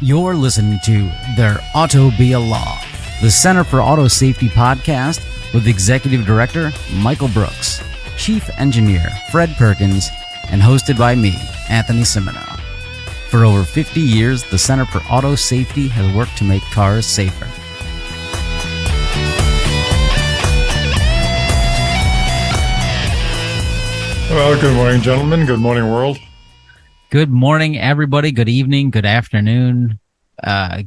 You're listening to There Ought to Be a Law, the Center for Auto Safety podcast with Executive Director Michael Brooks, Chief Engineer Fred Perkins, and hosted by me, Anthony Cimino. For over 50 years, the Center for Auto Safety has worked to make cars safer. Well, good morning, gentlemen. Good morning, world. Good morning, everybody. Good evening. Good afternoon.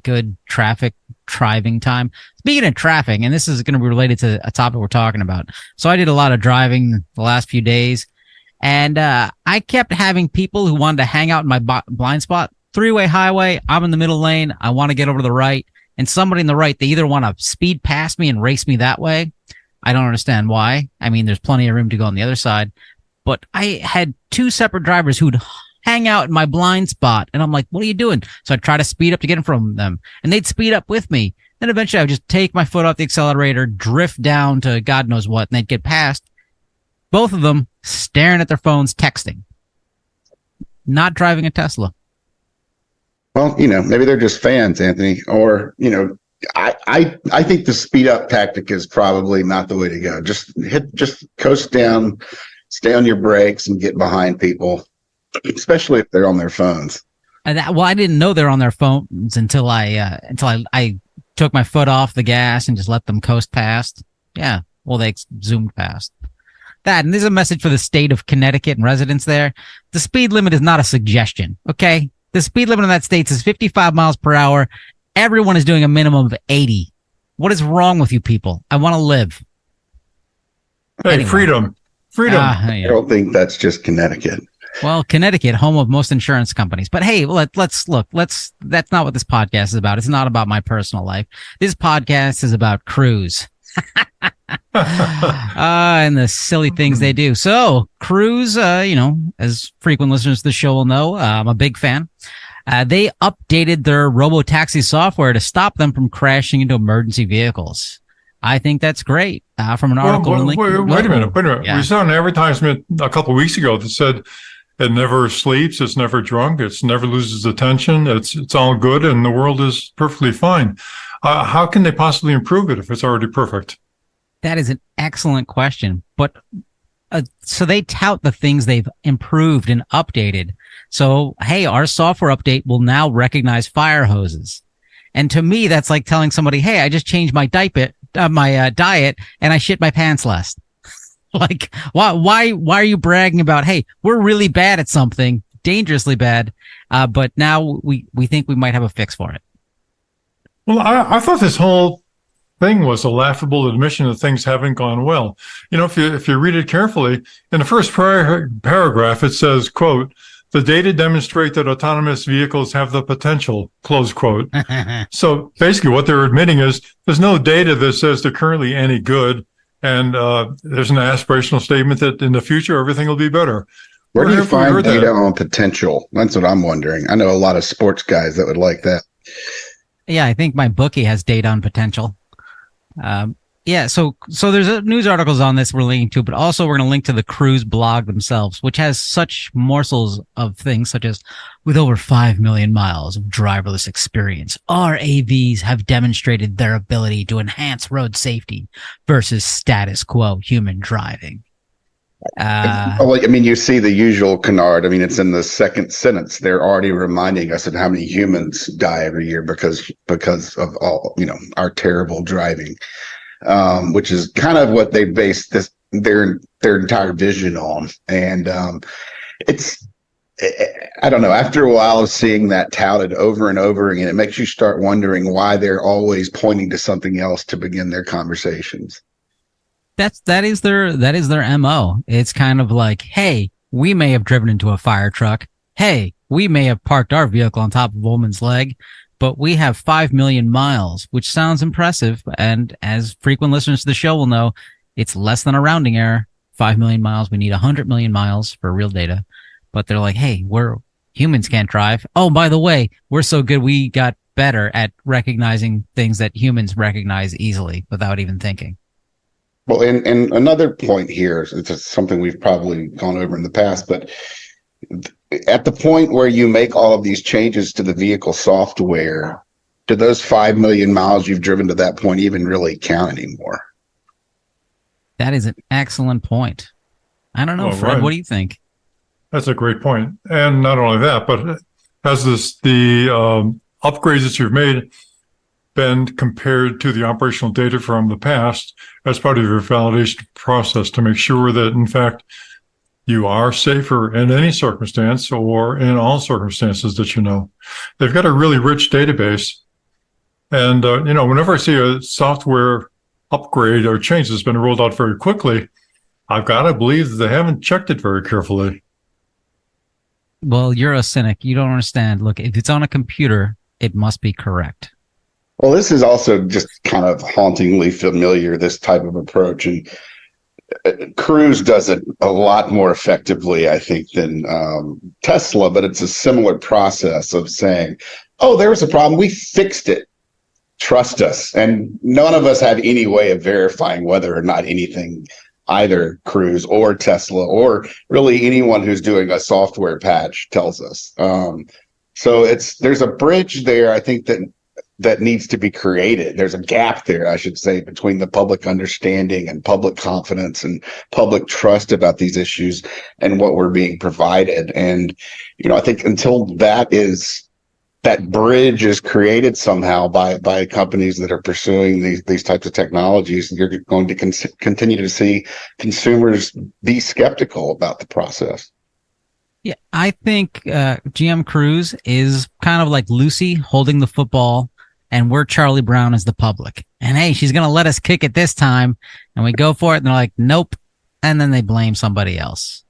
Good traffic driving time. Speaking of traffic, and this is going to be related to a topic we're talking about. So I did a lot of driving the last few days, and I kept having people who wanted to hang out in my blind spot. Three-way highway, I'm in the middle lane. I want to get over to the right, and somebody in the right, they either want to speed past me and race me that way. I don't understand why. I mean, there's plenty of room to go on the other side. But I had two separate drivers who'd hang out in my blind spot. And I'm like, what are you doing? So I'd try to speed up to get in front of them. And they'd speed up with me. Then eventually I would just take my foot off the accelerator, drift down to God knows what, and they'd get past. Both of them staring at their phones, texting. Not driving a Tesla. Well, maybe they're just fans, Anthony. Or, I think the speed up tactic is probably not the way to go. Just coast down. Stay on your brakes and get behind people, especially if they're on their phones. I didn't know they're on their phones until I took my foot off the gas and just let them coast past. Yeah, well, they zoomed past. That, and there's a message for the state of Connecticut and residents there. The speed limit is not a suggestion, okay? The speed limit in that state is 55 miles per hour. Everyone is doing a minimum of 80. What is wrong with you people? I want to live. Hey, anyway. Freedom. Yeah. I don't think that's just Connecticut. Well, Connecticut, home of most insurance companies. But hey, let's look. That's not what this podcast is about. It's not about my personal life. This podcast is about Cruise. And the silly things they do. So Cruise, as frequent listeners to the show will know, I'm a big fan. They updated their robo-taxi software to stop them from crashing into emergency vehicles. I think that's great. From an article. Wait a minute. Yeah. We saw an advertisement a couple of weeks ago that said it never sleeps, it's never drunk, it never loses attention, it's all good, and the world is perfectly fine. How can they possibly improve it if it's already perfect? That is an excellent question. But so they tout the things they've improved and updated. So, hey, our software update will now recognize fire hoses. And to me, that's like telling somebody, hey, I just changed my diet and I shit my pants less. Like, why are you bragging about, hey, we're really bad at something, dangerously bad, but now we think we might have a fix for it? Well, I thought this whole thing was a laughable admission that things haven't gone well. If you read it carefully, in the first paragraph, it says, quote, "The data demonstrate that autonomous vehicles have the potential," close quote. So basically what they're admitting is there's no data that says they're currently any good. And there's an aspirational statement that in the future, everything will be better. Where do you find data on potential? That's what I'm wondering. I know a lot of sports guys that would like that. Yeah, I think my bookie has data on potential. So there's news articles on this we're linking to, but also we're going to link to the Cruise blog themselves, which has such morsels of things such as, with over 5 million miles of driverless experience, our AVs have demonstrated their ability to enhance road safety versus status quo human driving. You see the usual canard. I mean, it's in the second sentence. They're already reminding us of how many humans die every year because of all, our terrible driving. Which is kind of what they base their entire vision on. And I don't know, after a while of seeing that touted over and over again, it makes you start wondering why they're always pointing to something else to begin their conversations. That is their MO. It's kind of like, hey, we may have driven into a fire truck. Hey, we may have parked our vehicle on top of a woman's leg. But we have 5 million miles, which sounds impressive. And as frequent listeners to the show will know, it's less than a rounding error. 5 million miles. We need 100 million miles for real data. But they're like, hey, humans can't drive. Oh, by the way, we're so good. We got better at recognizing things that humans recognize easily without even thinking. Well, and another point here, it's something we've probably gone over in the past, but At the point where you make all of these changes to the vehicle software, do those 5 million miles you've driven to that point even really count anymore? That is an excellent point. I don't know, Well, Fred. right. What do you think? That's a great point. And not only that, but has the upgrades that you've made been compared to the operational data from the past as part of your validation process to make sure that, in fact, you are safer in any circumstance or in all circumstances that you know? They've got a really rich database. And, whenever I see a software upgrade or change that's been rolled out very quickly, I've got to believe that they haven't checked it very carefully. Well, you're a cynic. You don't understand. Look, if it's on a computer, it must be correct. Well, this is also just kind of hauntingly familiar, this type of approach. And Cruise does it a lot more effectively, I think, than Tesla, but it's a similar process of saying, oh, there was a problem. We fixed it. Trust us. And none of us have any way of verifying whether or not anything, either Cruise or Tesla or really anyone who's doing a software patch tells us. So there's a bridge there, I think, that needs to be created. There's a gap there, I should say, between the public understanding and public confidence and public trust about these issues and what we're being provided. And, I think until that bridge is created somehow by companies that are pursuing these types of technologies, you're going to continue to see consumers be skeptical about the process. Yeah, I think GM Cruise is kind of like Lucy holding the football, and we're Charlie Brown as the public. And hey, she's going to let us kick it this time. And we go for it, and they're like, nope. And then they blame somebody else.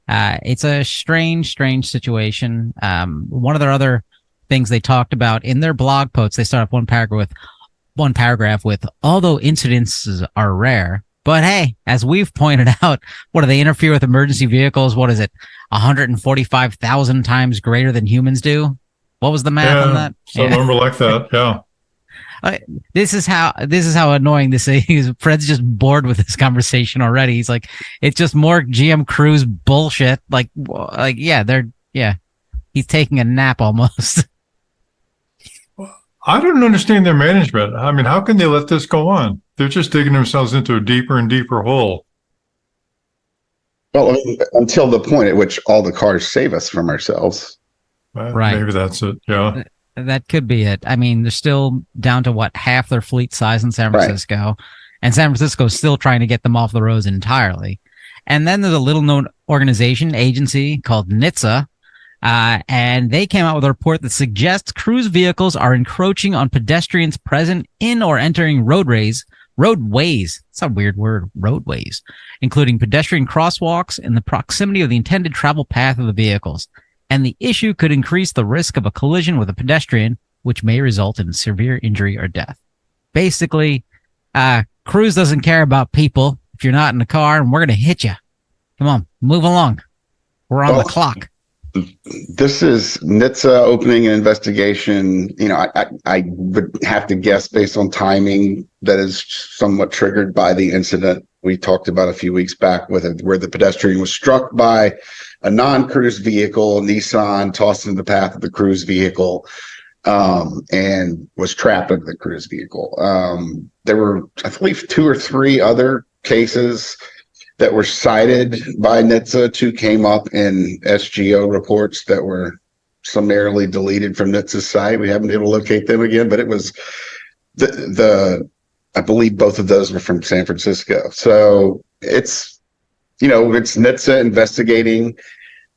It's a strange situation. One of their other things they talked about in their blog posts, they start off one paragraph with, although incidences are rare, but hey, as we've pointed out, what do they interfere with emergency vehicles? What is it? 145,000 times greater than humans do? What was the math on that? Some number like that. Yeah. This is how annoying this is. Fred's just bored with this conversation already. He's like, it's just more GM Cruise bullshit. He's taking a nap almost. I don't understand their management. I mean, how can they let this go on? They're just digging themselves into a deeper and deeper hole. Well, until the point at which all the cars save us from ourselves. Right. Maybe that's it. Yeah. That could be it. I mean, they're still down to half their fleet size in San Francisco. Right. And San Francisco is still trying to get them off the roads entirely. And then there's a little known agency called NHTSA. And they came out with a report that suggests cruise vehicles are encroaching on pedestrians present in or entering roadways. It's a weird word, roadways, including pedestrian crosswalks in the proximity of the intended travel path of the vehicles. And the issue could increase the risk of a collision with a pedestrian, which may result in severe injury or death. Basically, Cruise doesn't care about people if you're not in the car, and we're going to hit you. Come on, move along. We're on the clock. This is NHTSA opening an investigation. I would have to guess based on timing that is somewhat triggered by the incident we talked about a few weeks back where the pedestrian was struck by a non-cruise vehicle, Nissan, tossed into the path of the cruise vehicle, and was trapped under the cruise vehicle. There were, I believe, 2 or 3 other cases that were cited by NHTSA. 2 came up in SGO reports that were summarily deleted from NHTSA's site. We haven't been able to locate them again, but it was I believe both of those were from San Francisco. So it's NHTSA investigating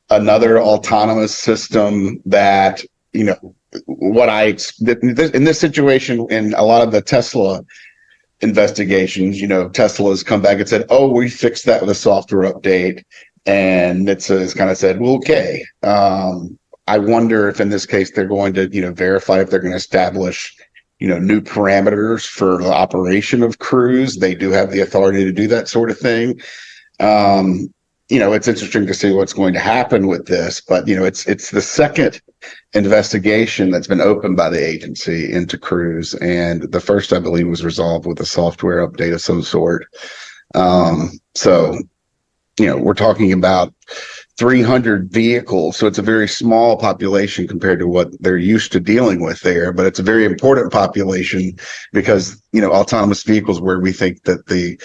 another autonomous system that, in this situation, in a lot of the Tesla investigations, Tesla's come back and said, oh, we fixed that with a software update. And NHTSA has kind of said, well, okay. I wonder if in this case they're going to, verify if they're going to establish, new parameters for the operation of Cruise. They do have the authority to do that sort of thing. It's interesting to see what's going to happen with this, but it's the second investigation that's been opened by the agency into Cruise, and the first, I believe, was resolved with a software update of some sort. So we're talking about 300 vehicles. So it's a very small population compared to what they're used to dealing with there, but it's a very important population because, autonomous vehicles, where we think that the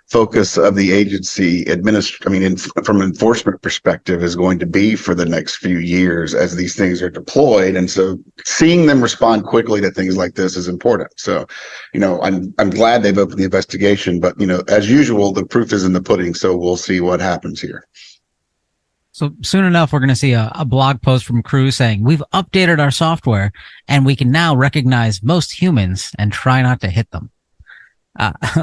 focus of the agency from an enforcement perspective is going to be for the next few years as these things are deployed. And so seeing them respond quickly to things like this is important. So, I'm glad they've opened the investigation, but, as usual, the proof is in the pudding. So we'll see what happens here. So soon enough, we're going to see a blog post from Cruise saying, we've updated our software and we can now recognize most humans and try not to hit them.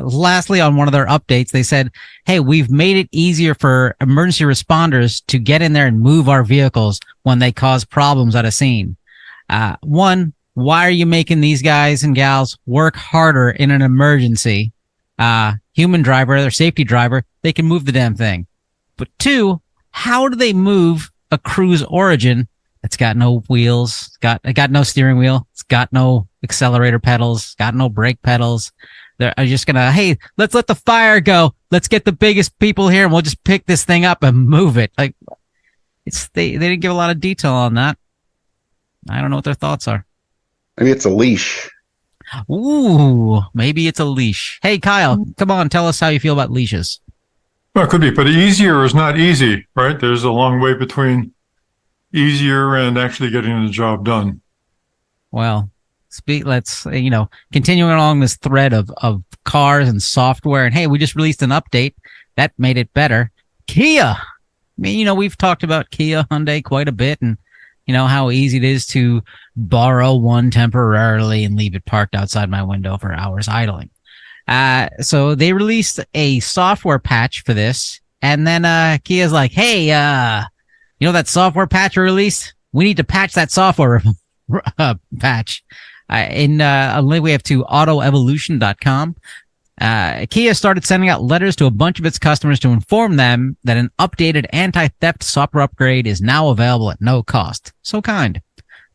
Lastly, on one of their updates, they said, hey, we've made it easier for emergency responders to get in there and move our vehicles when they cause problems at a scene. One, why are you making these guys and gals work harder in an emergency? Human driver, their safety driver, they can move the damn thing. But two, how do they move a Cruise Origin that's got no wheels, got no steering wheel, it's got no accelerator pedals, got no brake pedals? They're just gonna, hey, let's let the fire go. Let's get the biggest people here, and we'll just pick this thing up and move it. Like, they didn't give a lot of detail on that. I don't know what their thoughts are. Maybe it's a leash. Ooh, maybe it's a leash. Hey, Kyle, come on, tell us how you feel about leashes. Well, it could be, but easier is not easy, right? There's a long way between easier and actually getting the job done. Well, let's, continuing along this thread of cars and software. And hey, we just released an update that made it better. Kia. I mean, we've talked about Kia, Hyundai quite a bit, and how easy it is to borrow one temporarily and leave it parked outside my window for hours idling. So they released a software patch for this, and then Kia's like, hey, that software patch we released? We need to patch that software patch. In a link we have to autoevolution.com. Kia started sending out letters to a bunch of its customers to inform them that an updated anti-theft software upgrade is now available at no cost. So kind.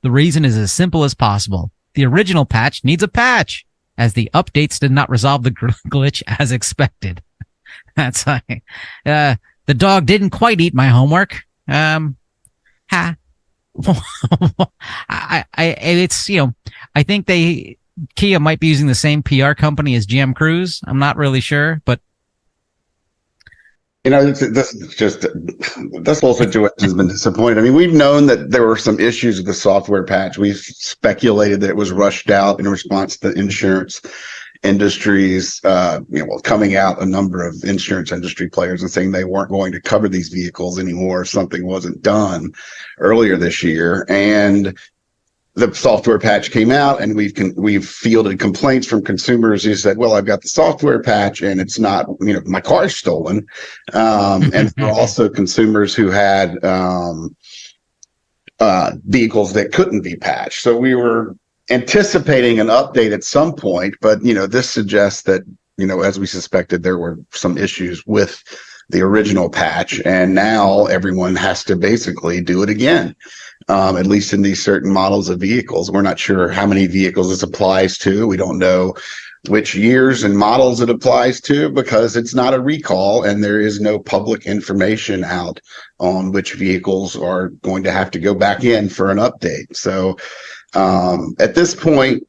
The reason is as simple as possible. The original patch needs a patch, as the updates did not resolve the glitch as expected. That's like, the dog didn't quite eat my homework. I think Kia might be using the same PR company as GM Cruise. I'm not really sure, but this whole situation has been disappointing. I mean, we've known that there were some issues with the software patch. We've speculated that it was rushed out in response to insurance industries, coming out a number of insurance industry players and saying they weren't going to cover these vehicles anymore if something wasn't done earlier this year. And the software patch came out, and we've fielded complaints from consumers who said, well, I've got the software patch and it's not, my car's stolen. And there are also consumers who had vehicles that couldn't be patched. So we were anticipating an update at some point, but this suggests that as we suspected, there were some issues with the original patch, and now everyone has to basically do it again, at least in these certain models of vehicles. We're not sure how many vehicles this applies to. We don't know which years and models it applies to because it's not a recall, and there is no public information out on which vehicles are going to have to go back in for an update. So at this point,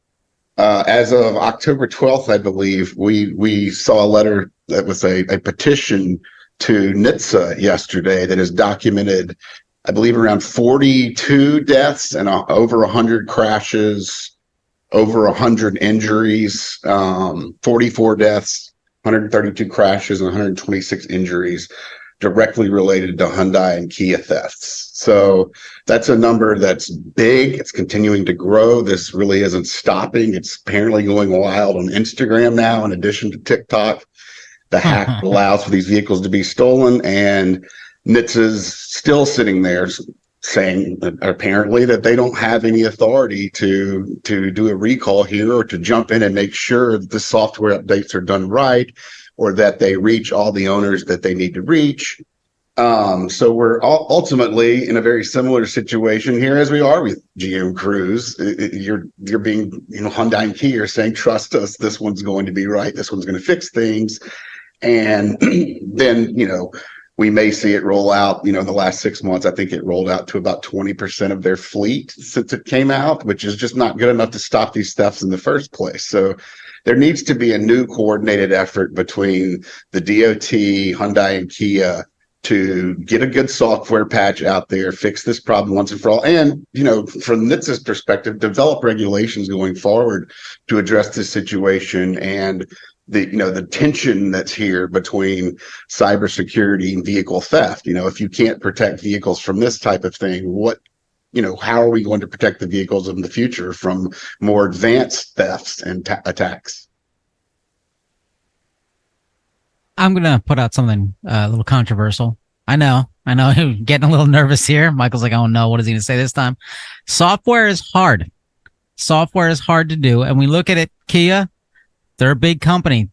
as of October 12th, I believe, we saw a letter that was a petition to NHTSA yesterday that has documented, I believe, around 42 deaths and over 100 crashes, over 100 injuries, 44 deaths, 132 crashes, and 126 injuries directly related to Hyundai and Kia thefts. So that's a number that's big. It's continuing to grow. This really isn't stopping. It's apparently going wild on Instagram now, in addition to TikTok. The hack allows for these vehicles to be stolen, and NHTSA's still sitting there saying apparently that they don't have any authority to do a recall here or to jump in and make sure that the software updates are done right or that they reach all the owners that they need to reach. So we're ultimately in a very similar situation here as we are with GM Cruise. You're being, Hyundai and Kia are saying, trust us, this one's going to be right. This one's going to fix things. And then, We may see it roll out, in the last 6 months. I think it rolled out to about 20% of their fleet since it came out, which is just not good enough to stop these thefts in the first place. So there needs to be a new coordinated effort between the DOT, Hyundai, and Kia to get a good software patch out there, fix this problem once and for all. And, from NHTSA's perspective, develop regulations going forward to address this situation and the tension that's here between cybersecurity and vehicle theft. If you can't protect vehicles from this type of thing, how are we going to protect the vehicles in the future from more advanced thefts and attacks? I'm going to put out something a little controversial. I know, I'm getting a little nervous here. Michael's like, oh no, what is he going to say this time? Software is hard. Software is hard to do. And we look at it, Kia, they're a big company.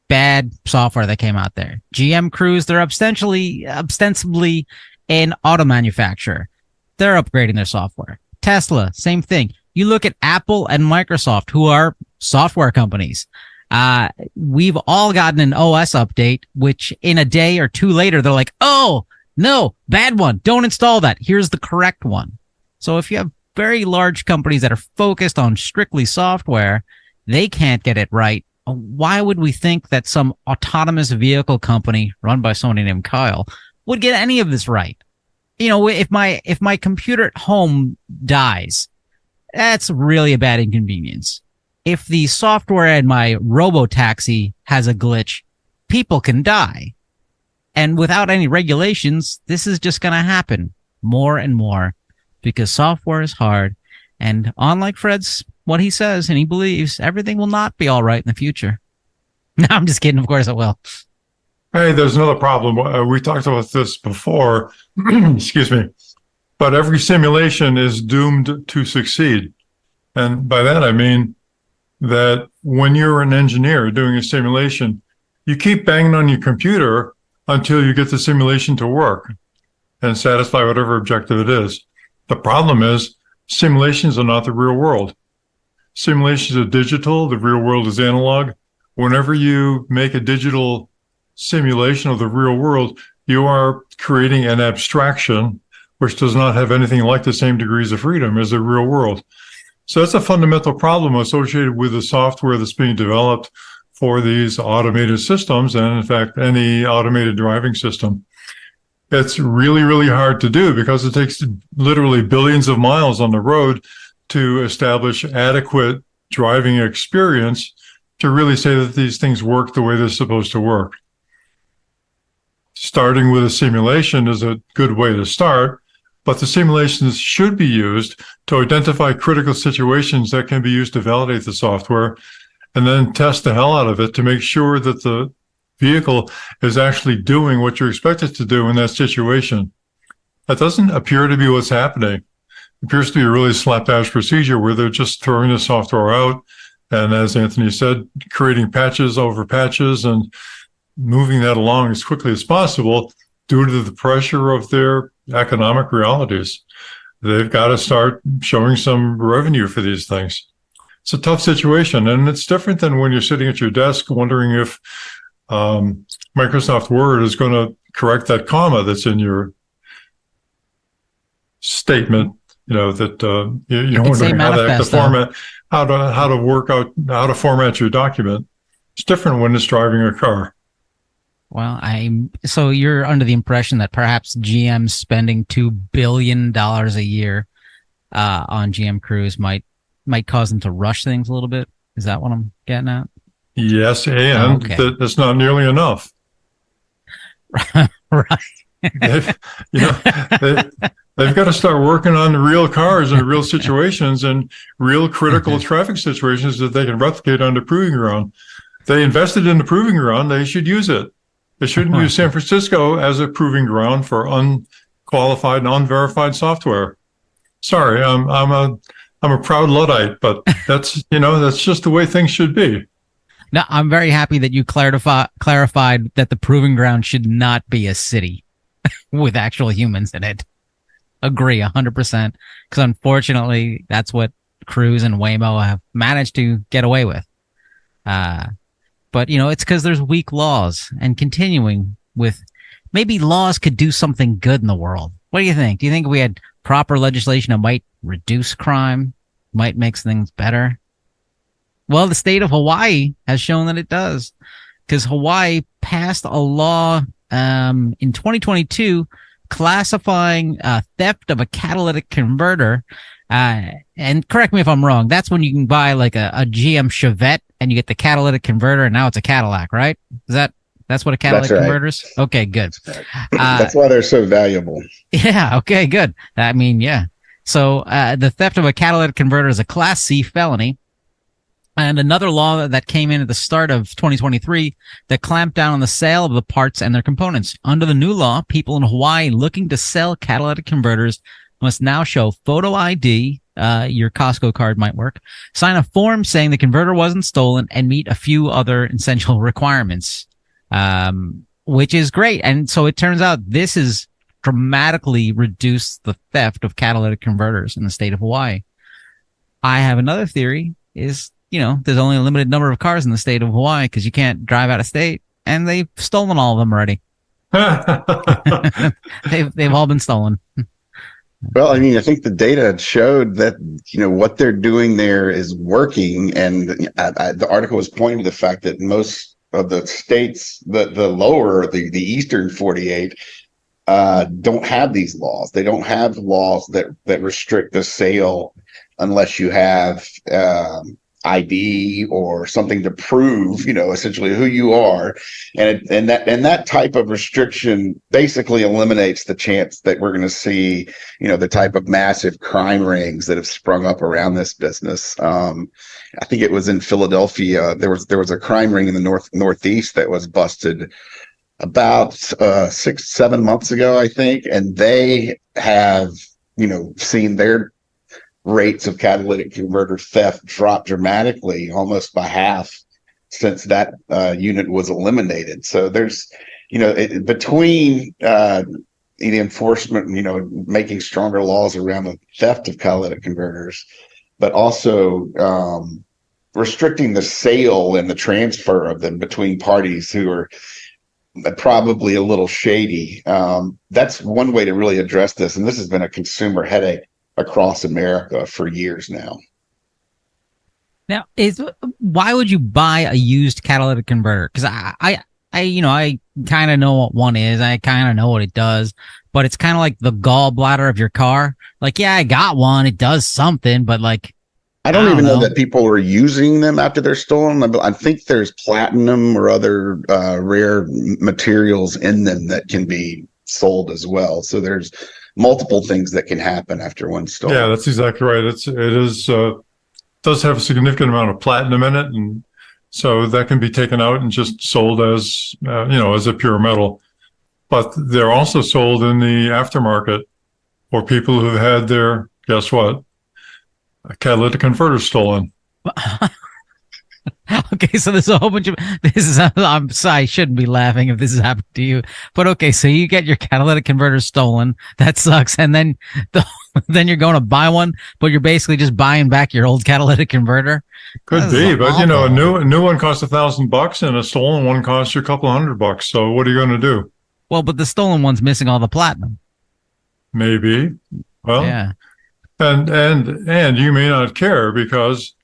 Bad software that came out there. GM Cruise, they're ostensibly an auto manufacturer. They're upgrading their software. Tesla, same thing. You look at Apple and Microsoft, who are software companies. We've all gotten an OS update, which in a day or two later, they're like, oh, no, bad one. Don't install that. Here's the correct one. So if you have very large companies that are focused on strictly software, they can't get it right. Why would we think that some autonomous vehicle company run by somebody named Kyle would get any of this right? If my computer at home dies, that's really a bad inconvenience. If the software in my robo-taxi has a glitch, people can die. And without any regulations, this is just going to happen more and more because software is hard. And unlike Fred's, what he says, and he believes, everything will not be all right in the future. No, I'm just kidding. Of course it will. Hey, there's another problem. We talked about this before. Excuse me. But every simulation is doomed to succeed. And by that, I mean that when you're an engineer doing a simulation, you keep banging on your computer until you get the simulation to work and satisfy whatever objective it is. The problem is simulations are not the real world. Simulations are digital. The real world is analog. Whenever you make a digital simulation of the real world, you are creating an abstraction which does not have anything like the same degrees of freedom as the real world. So that's a fundamental problem associated with the software that's being developed for these automated systems, and in fact, any automated driving system. It's really, really hard to do because it takes literally billions of miles on the road to establish adequate driving experience to really say that these things work the way they're supposed to work. Starting with a simulation is a good way to start, but the simulations should be used to identify critical situations that can be used to validate the software and then test the hell out of it to make sure that the vehicle is actually doing what you expect it to do in that situation. That doesn't appear to be what's happening. It appears to be a really slapdash procedure where they're just throwing the software out and, as Anthony said, creating patches over patches and moving that along as quickly as possible due to the pressure of their economic realities. They've got to start showing some revenue for these things. It's a tough situation, and it's different than when you're sitting at your desk wondering if Microsoft Word is going to correct that comma that's in your statement. That you're wondering how to format your document. It's different when it's driving a car. Well, so you're under the impression that perhaps GM's spending $2 billion a year on GM Cruise might cause them to rush things a little bit. Is that what I'm getting at? Yes, and that's not nearly enough. Right. They've got to start working on the real cars and real situations and real critical traffic situations that they can replicate on the proving ground. They invested in the proving ground. They should use it. They shouldn't use San Francisco as a proving ground for unqualified and unverified software. Sorry, I'm a proud Luddite, but that's just the way things should be. Now, I'm very happy that you clarified that the proving ground should not be a city with actual humans in it. Agree 100%, because unfortunately, that's what Cruise and Waymo have managed to get away with. But, it's because there's weak laws, and continuing with maybe laws could do something good in the world. What do you think? Do you think we had proper legislation that might reduce crime, might make things better? Well, the state of Hawaii has shown that it does, because Hawaii passed a law in 2022 classifying theft of a catalytic converter. And correct me if I'm wrong. That's when you can buy like a GM Chevette and you get the catalytic converter, and now it's a Cadillac, right? That's what a catalytic converter is? Okay, good. That's why they're so valuable. Yeah, okay, good. I mean, yeah. So the theft of a catalytic converter is a Class C felony. And another law that came in at the start of 2023 that clamped down on the sale of the parts and their components. Under the new law, people in Hawaii looking to sell catalytic converters must now show photo ID, your Costco card might work, sign a form saying the converter wasn't stolen, and meet a few other essential requirements, which is great. And so it turns out this has dramatically reduced the theft of catalytic converters in the state of Hawaii. I have another theory is, there's only a limited number of cars in the state of Hawaii because you can't drive out of state, and they've stolen all of them already. They've all been stolen. Well, I mean, I think the data showed that, what they're doing there is working. And the article was pointing to the fact that most of the states, the Eastern 48, don't have these laws. They don't have laws that restrict the sale unless you have ID or something to prove, essentially who you are. And that type of restriction basically eliminates the chance that we're going to see, the type of massive crime rings that have sprung up around this business. I think it was in Philadelphia. There was a crime ring in the Northeast that was busted about 6-7 months ago, I think. And they have, seen their rates of catalytic converter theft drop dramatically, almost by half, since that unit was eliminated. So there's, between the enforcement, making stronger laws around the theft of catalytic converters, but also restricting the sale and the transfer of them between parties who are probably a little shady. That's one way to really address this. And this has been a consumer headache across America for years now. Now, why would you buy a used catalytic converter? Because I kind of know what one is. I kind of know what it does, but it's kind of like the gallbladder of your car. Like, yeah, I got one. It does something, but like, I don't even know that people are using them after they're stolen. I think there's platinum or other rare materials in them that can be sold as well. So there's multiple things that can happen after one's stolen. Yeah, that's exactly right. It does have a significant amount of platinum in it, and so that can be taken out and just sold as as a pure metal. But they're also sold in the aftermarket for people who had their, guess what, a catalytic converter stolen. Okay, so there's a whole bunch of I'm sorry, I shouldn't be laughing if this has happened to you. But okay, so you get your catalytic converter stolen. That sucks. And then then you're going to buy one, but you're basically just buying back your old catalytic converter. Could be, but a new one costs $1,000 and a stolen one costs you a couple $100. So what are you going to do? Well, but the stolen one's missing all the platinum. Maybe. Well, yeah. And you may not care because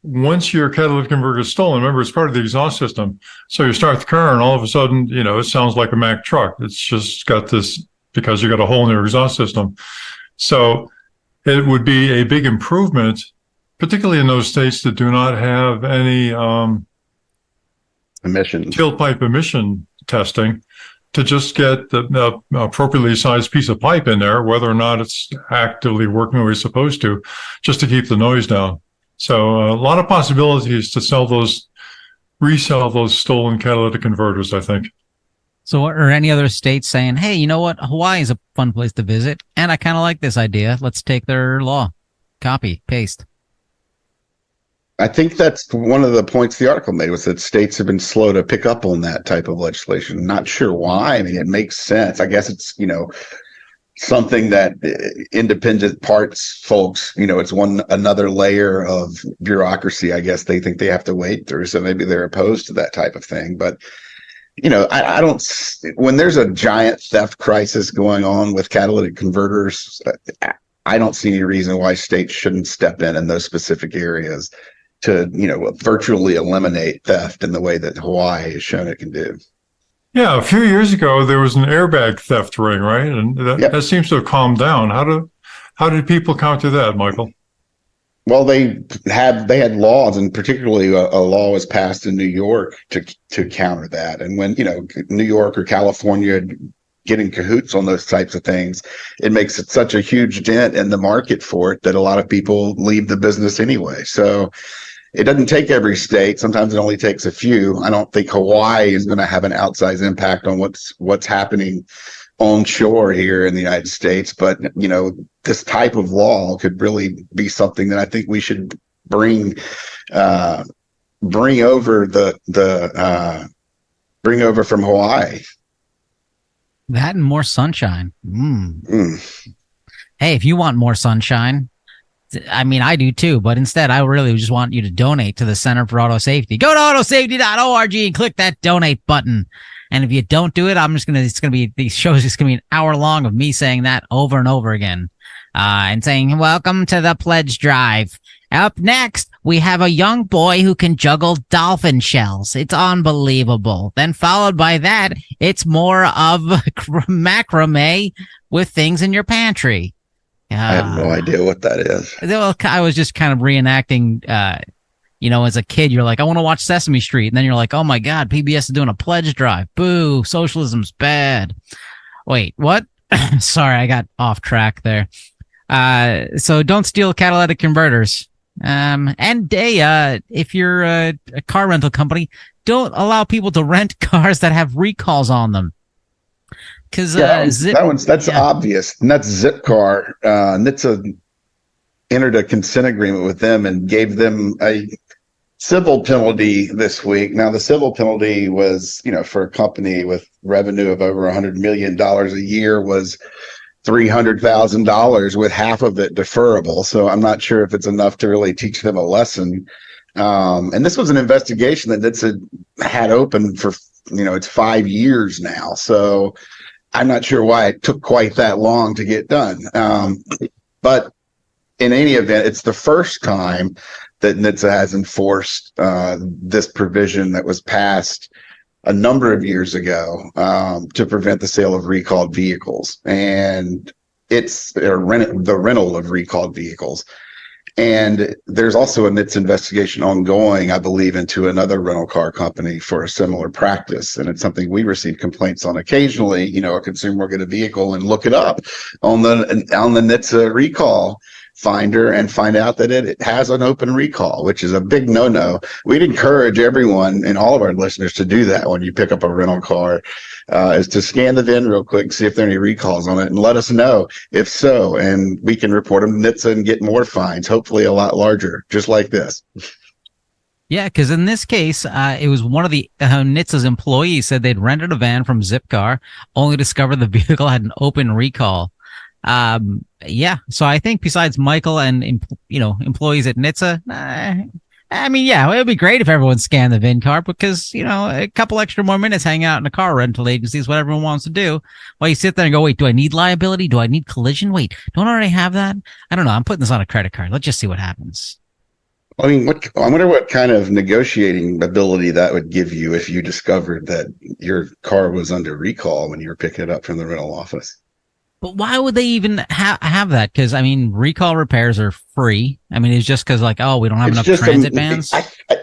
once your catalytic converter is stolen, remember, it's part of the exhaust system. So you start the car and all of a sudden, it sounds like a Mack truck. It's just got this, because you got a hole in your exhaust system. So it would be a big improvement, particularly in those states that do not have any emissions, tailpipe emission testing, to just get the appropriately sized piece of pipe in there, whether or not it's actively working the way it's supposed to, just to keep the noise down. So a lot of possibilities to resell those stolen catalytic converters, I think. So are any other states saying, hey, you know what? Hawaii is a fun place to visit, and I kind of like this idea. Let's take their law. Copy, paste. I think that's one of the points the article made, was that states have been slow to pick up on that type of legislation. Not sure why. I mean, it makes sense. I guess it's, something that independent parts folks, it's another layer of bureaucracy, I guess they think they have to wade through. So maybe they're opposed to that type of thing. But I don't, when there's a giant theft crisis going on with catalytic converters, I don't see any reason why states shouldn't step in those specific areas to, virtually eliminate theft in the way that Hawaii has shown it can do. Yeah, a few years ago there was an airbag theft ring, right? And that seems to have calmed down. How did people counter that, Michael? Well, they had laws, and particularly a law was passed in New York to counter that. And when New York or California get in cahoots on those types of things, it makes it such a huge dent in the market for it that a lot of people leave the business anyway. So it doesn't take every state. Sometimes it only takes a few. I don't think Hawaii is going to have an outsized impact on what's happening onshore here in the United States. But, this type of law could really be something that I think we should bring over bring over from Hawaii. That and more sunshine. Hey, if you want more sunshine, I mean, I do too, but instead I really just want you to donate to the Center for Auto Safety. Go to autosafety.org and click that donate button. And if you don't do it, these shows just going to be an hour long of me saying that over and over again. And saying, welcome to the pledge drive. Up next, we have a young boy who can juggle dolphin shells. It's unbelievable. Then followed by that, it's more of macrame with things in your pantry. I have no idea what that is. Well, I was just kind of reenacting, as a kid, you're like, I want to watch Sesame Street. And then you're like, oh my God, PBS is doing a pledge drive. Boo, socialism's bad. Wait, what? Sorry, I got off track there. So don't steal catalytic converters. If you're a car rental company, don't allow people to rent cars that have recalls on them. Because that's obvious, and that's Zipcar. NHTSA entered a consent agreement with them and gave them a civil penalty this week. Now, the civil penalty was, for a company with revenue of over $100 million a year, was $300,000, with half of it deferrable. So I'm not sure if it's enough to really teach them a lesson. And this was an investigation that NHTSA had open for, it's 5 years now. So I'm not sure why it took quite that long to get done. But in any event, it's the first time that NHTSA has enforced this provision that was passed a number of years ago to prevent the sale of recalled vehicles, and it's the rental of recalled vehicles. And there's also a NHTSA investigation ongoing, I believe, into another rental car company for a similar practice. And it's something we receive complaints on occasionally. A consumer will get a vehicle and look it up on the NHTSA recall finder and find out that it has an open recall, which is a big no-no. We'd encourage everyone and all of our listeners to do that when you pick up a rental car, is to scan the VIN real quick, see if there are any recalls on it, and let us know if so, and we can report them to NHTSA and get more fines, hopefully a lot larger, just like this. Yeah, because in this case, it was one of the NHTSA's employees said they'd rented a van from Zipcar, only discovered the vehicle had an open recall. So I think besides Michael and employees at NHTSA, it would be great if everyone scanned the VIN card, because a couple extra more minutes hanging out in a car rental agency is what everyone wants to do. While you sit there and go, wait, do I need liability? Do I need collision? Wait, don't I already have that? I don't know. I'm putting this on a credit card. Let's just see what happens. I mean, I wonder what kind of negotiating ability that would give you if you discovered that your car was under recall when you were picking it up from the rental office. But why would they even have that? Because, recall repairs are free. It's just because, we don't have enough transit vans.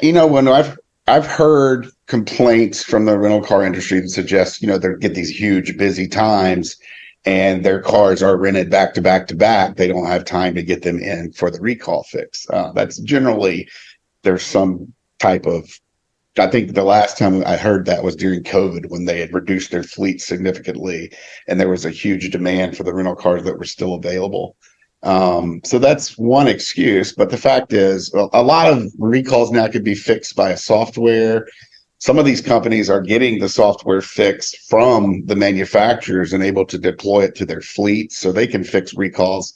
When I've heard complaints from the rental car industry that suggest, they get these huge busy times and their cars are rented back to back to back. They don't have time to get them in for the recall fix. That's generally, there's some type of, I think the last time I heard that was during COVID, when they had reduced their fleet significantly and there was a huge demand for the rental cars that were still available. So that's one excuse. But the fact is, a lot of recalls now could be fixed by a software. Some of these companies are getting the software fix from the manufacturers and able to deploy it to their fleet, so they can fix recalls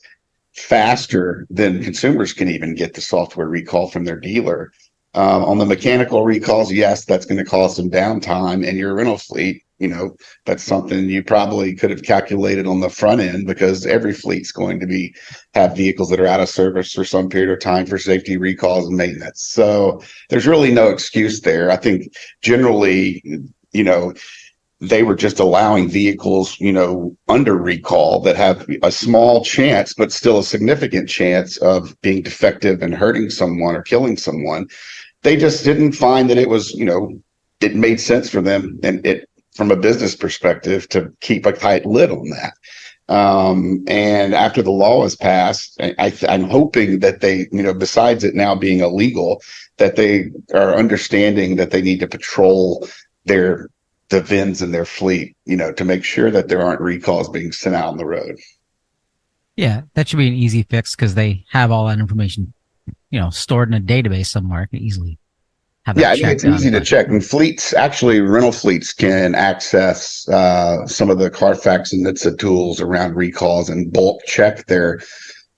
faster than consumers can even get the software recall from their dealer. On the mechanical recalls, yes, that's going to cause some downtime in your rental fleet. That's something you probably could have calculated on the front end, because every fleet's going to have vehicles that are out of service for some period of time for safety recalls and maintenance. So there's really no excuse there. I think generally, they were just allowing vehicles, under recall that have a small chance, but still a significant chance of being defective and hurting someone or killing someone. They just didn't find that it was, it made sense for them, and from a business perspective, to keep a tight lid on that. And after the law was passed, I'm hoping that they, besides it now being illegal, that they are understanding that they need to patrol the VINs in their fleet, to make sure that there aren't recalls being sent out on the road. Yeah, that should be an easy fix, because they have all that information, stored in a database somewhere. Can easily have that. Yeah, I think it's easy to check. And rental fleets can access some of the Carfax and NHTSA tools around recalls and bulk check their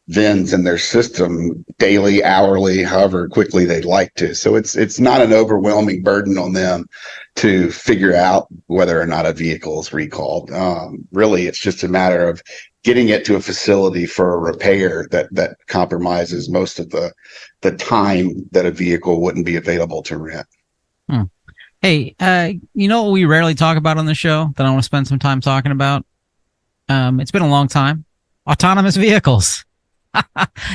VINs in their system daily, hourly, however quickly they'd like to. So it's not an overwhelming burden on them to figure out whether or not a vehicle is recalled. Really, it's just a matter of getting it to a facility for a repair that compromises most of the time that a vehicle wouldn't be available to rent. Hey, what we rarely talk about on the show that I want to spend some time talking about? It's been a long time. Autonomous vehicles.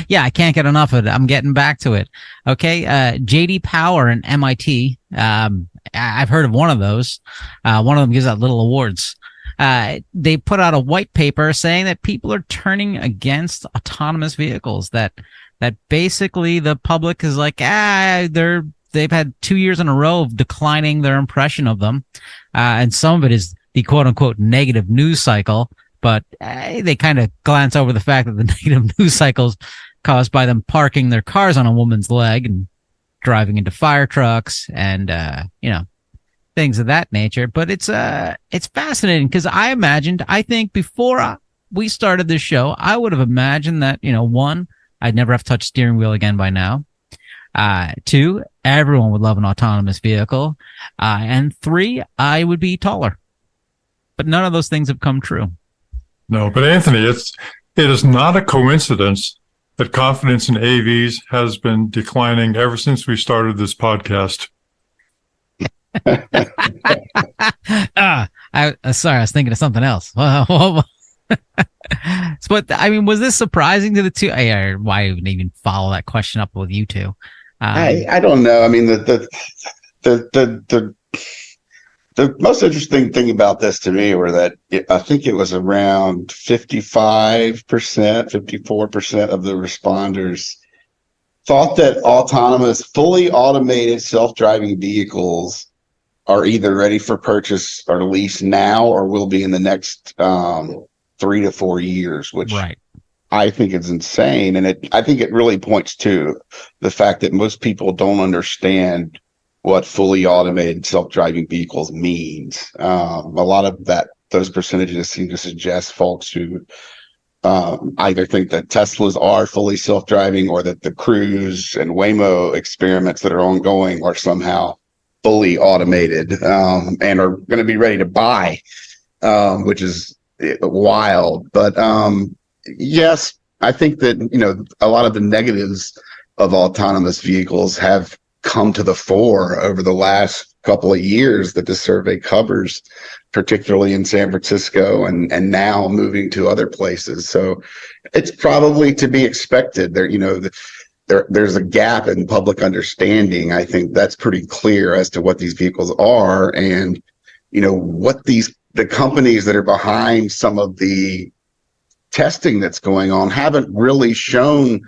Yeah, I can't get enough of it. I'm getting back to it. Okay. J.D. Power and MIT. I've heard of one of those. One of them gives out little awards. They put out a white paper saying that people are turning against autonomous vehicles, that basically the public is like, they've had 2 years in a row of declining their impression of them. And some of it is the quote unquote negative news cycle. But they kind of glance over the fact that the negative news cycles caused by them parking their cars on a woman's leg and driving into fire trucks and, things of that nature. But it's fascinating, because I think before we started this show, I would have imagined that, one, I'd never have touched steering wheel again by now. Two, everyone would love an autonomous vehicle. And three, I would be taller. But none of those things have come true. No, but Anthony, it is not a coincidence that confidence in AVs has been declining ever since we started this podcast. Sorry, I was thinking of something else. But was this surprising to the two? Why even follow that question up with you two? I don't know. I mean, the most interesting thing about this to me were that I think it was around 55%, 54% of the responders thought that fully automated self-driving vehicles are either ready for purchase or lease now or will be in the next 3 to 4 years, which right. I think is insane. And I think it really points to the fact that most people don't understand what fully automated self-driving vehicles means. A lot of those percentages seem to suggest folks who either think that Teslas are fully self-driving or that the Cruise and Waymo experiments that are ongoing are somehow fully automated and are going to be ready to buy, which is wild. But yes, I think that, a lot of the negatives of autonomous vehicles have come to the fore over the last couple of years that the survey covers, particularly in San Francisco and now moving to other places. So it's probably to be expected. There's a gap in public understanding. I think that's pretty clear as to what these vehicles are and, what the companies that are behind some of the testing that's going on haven't really shown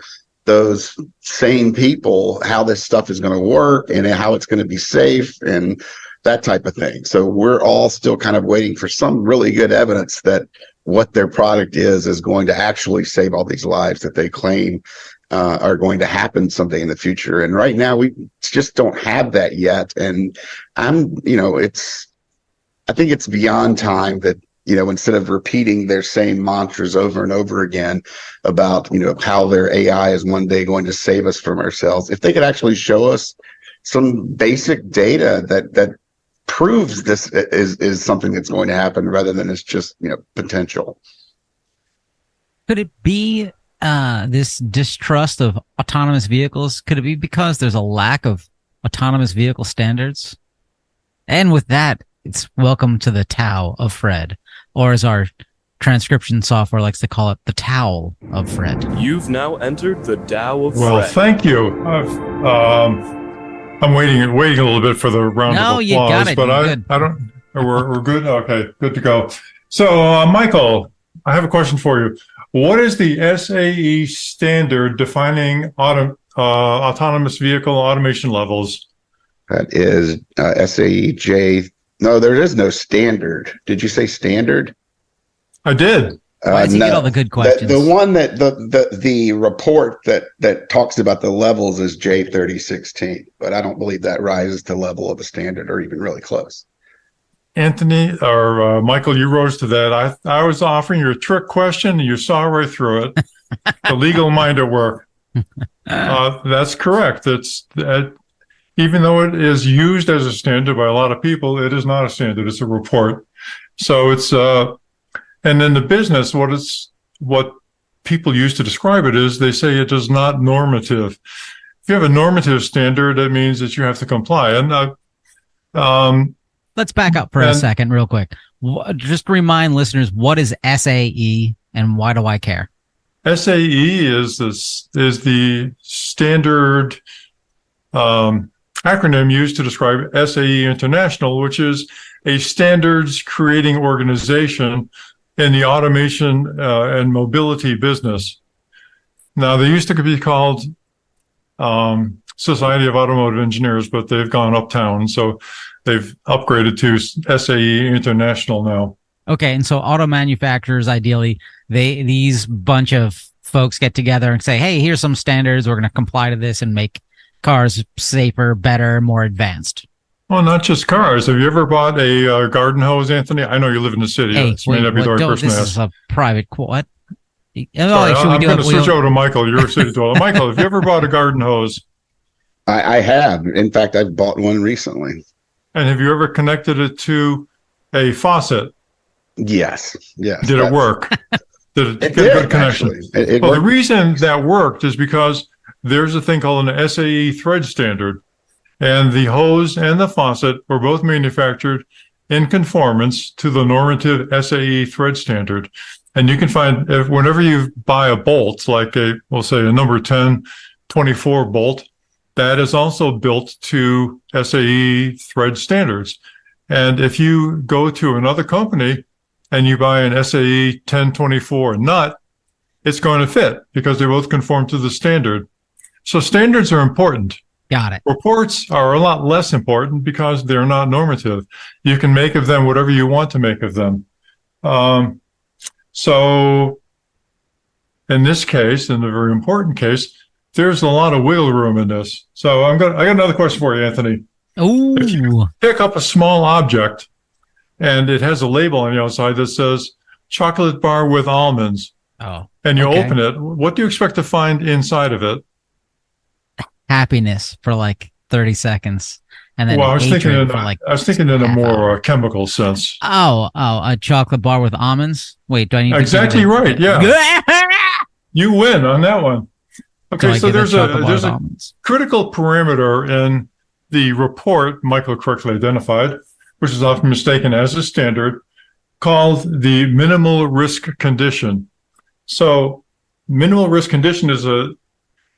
those same people how this stuff is going to work and how it's going to be safe and that type of thing. So we're all still kind of waiting for some really good evidence that what their product is going to actually save all these lives that they claim are going to happen someday in the future. And right now we just don't have that yet. And I think it's beyond time that, instead of repeating their same mantras over and over again about, how their AI is one day going to save us from ourselves, if they could actually show us some basic data that proves this is something that's going to happen rather than it's just, potential. Could it be this distrust of autonomous vehicles? Could it be because there's a lack of autonomous vehicle standards? And with that, it's welcome to the Tao of Fred, or as our transcription software likes to call it, the towel of Fred. You've now entered the Tao of Well, Fred. thank you. I'm waiting a little bit for the round of applause, you got it. but Good. I don't. We're good. Okay, good to go. So, Michael, I have a question for you. What is the SAE standard defining autonomous vehicle automation levels? That is SAE No, there is no standard. Did you say standard? I did. Why does he get all the good questions? The one that the report that talks about the levels is J3016, but I don't believe that rises to the level of a standard or even really close. Anthony or Michael, you rose to that. I was offering you a trick question, and you saw right through it. The legal mind at work. That's correct. Even though it is used as a standard by a lot of people, it is not a standard. It's a report. So it's and in the business, what people use to describe it is they say it is not normative. If you have a normative standard, that means that you have to comply. And let's back up for a second, real quick. Just remind listeners, what is SAE and why do I care? SAE is the standard acronym used to describe SAE International, which is a standards creating organization in the automation and mobility business. Now, they used to be called Society of Automotive Engineers, but they've gone uptown, so they've upgraded to SAE International now. Okay, and so auto manufacturers, ideally, these bunch of folks get together and say, hey, here's some standards, we're going to comply to this and make cars safer, better, more advanced. Well, not just cars. Have you ever bought a garden hose, Anthony? I know you live in the city. Hey, This may not be the right person to this ask. is a private what? Sorry, I'm going to switch over to Michael. You're a city dweller. Michael, have you ever bought a garden hose? I have. In fact, I've bought one recently. And have you ever connected it to a faucet? Yes. Did it work? Did it get a good connection? It Well, worked. the reason that worked is because there's a thing called an SAE thread standard. And the hose and the faucet were both manufactured in conformance to the normative SAE thread standard. And you can find, whenever you buy a bolt, like we'll say a number 1024 bolt, that is also built to SAE thread standards. And if you go to another company and you buy an SAE 1024 nut, it's going to fit because they both conform to the standard. So standards are important. Got it. Reports are a lot less important because they're not normative. You can make of them whatever you want to make of them. So in this case, in a very important case, there's a lot of wiggle room in this. So I got another question for you, Anthony. Ooh. If you pick up a small object and it has a label on the outside that says chocolate bar with almonds, and you open it, what do you expect to find inside of it? Happiness for like 30 seconds. And then I was thinking in a more hour. chemical sense. A chocolate bar with almonds? Wait, do I need to Exactly right, yeah. You win on that one. Okay, so there's a critical parameter in the report Michael correctly identified, which is often mistaken as a standard, called the minimal risk condition. So minimal risk condition is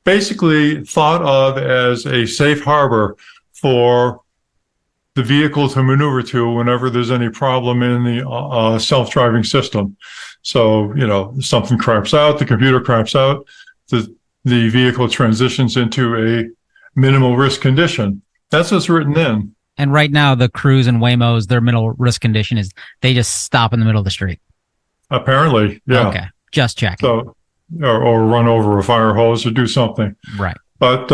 basically thought of as a safe harbor for the vehicle to maneuver to whenever there's any problem in the self-driving system. So, something craps out, the computer craps out, the vehicle transitions into a minimal risk condition. That's what's written in. And right now, the Cruise and Waymos, their minimal risk condition is they just stop in the middle of the street. Apparently, yeah. Okay, just checking. So, or run over a fire hose or do something. Right. But